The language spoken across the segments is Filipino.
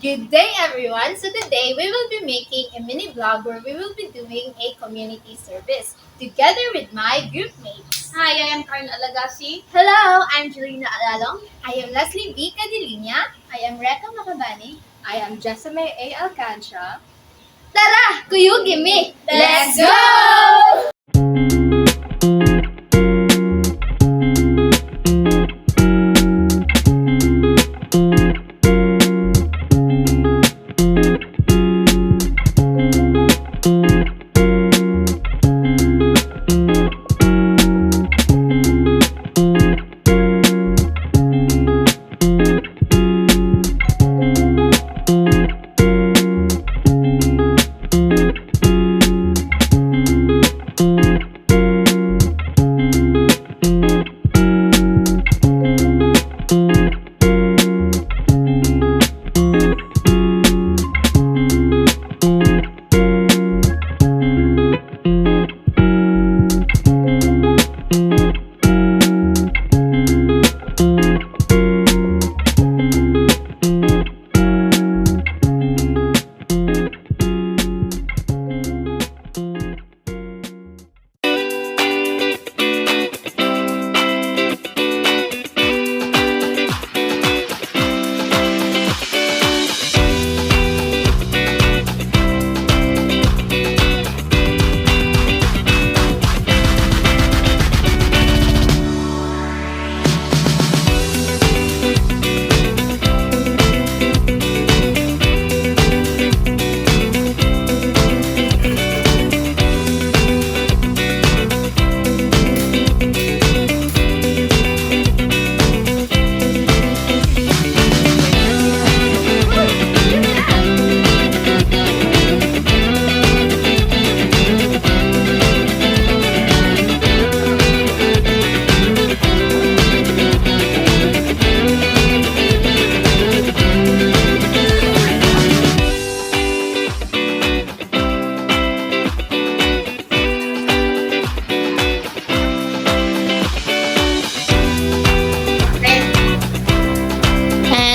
Good day, everyone. So today we will be making a mini vlog where we will be doing a community service together with my group mates. Hi, I am Karen Alagasi. Hello, I'm Jelena Alalong. I am Leslie B. Cadilinia. I am Reka Makabani. I am Jessame A. Alcantra. Tara, kuyugi me! Let's go!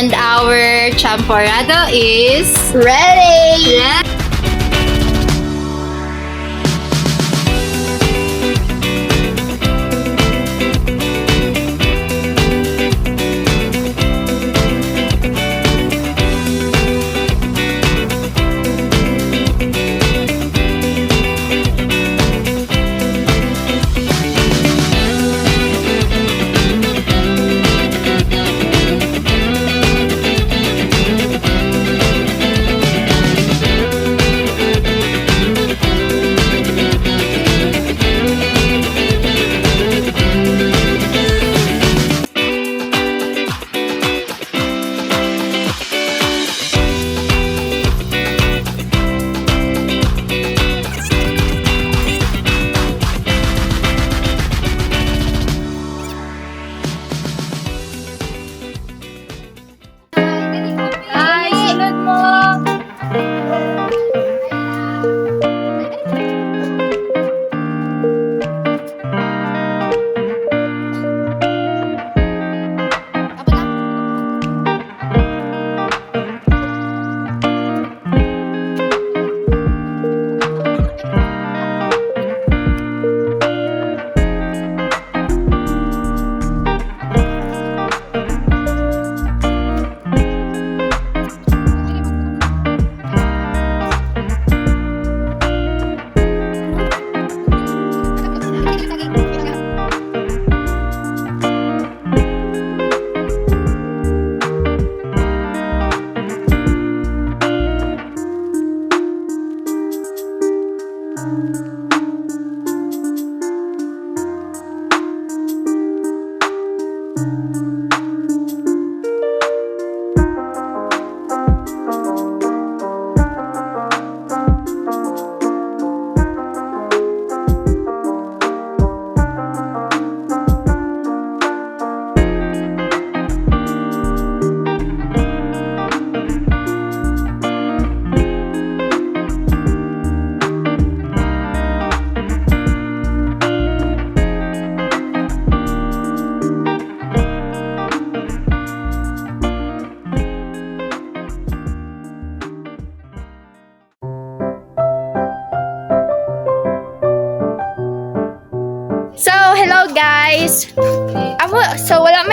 And our champorado is Ready!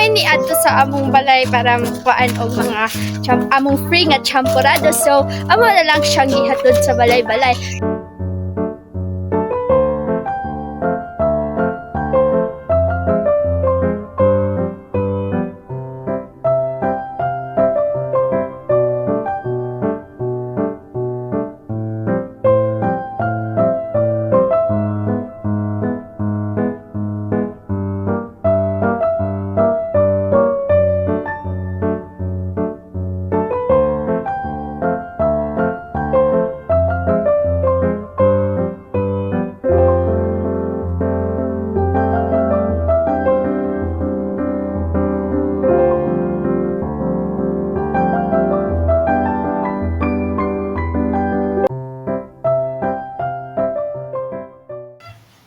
may niadto sa among balay para magkuan og mga among free nga champurado. So amo na lang siyang gihatod sa balay-balay.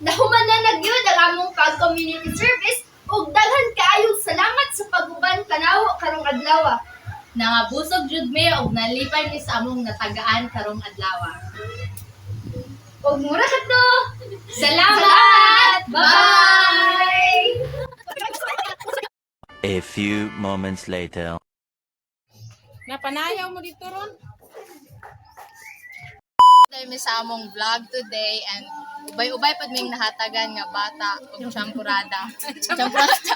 Nahuman na nagyud ang among pag-community service ug daghan kaayong salamat sa pag-uban tanaw karong adlaw. Nangabusog jud mi og nalipay mi sa among natagaan karong adlaw. Ug mura kadto. Salamat! Bye! A few moments later. Napanayaw mo dito ron? Dahil mi sa among vlog today and ubay-ubay pad ming nahatagan nga bata ug champurada. Champurada.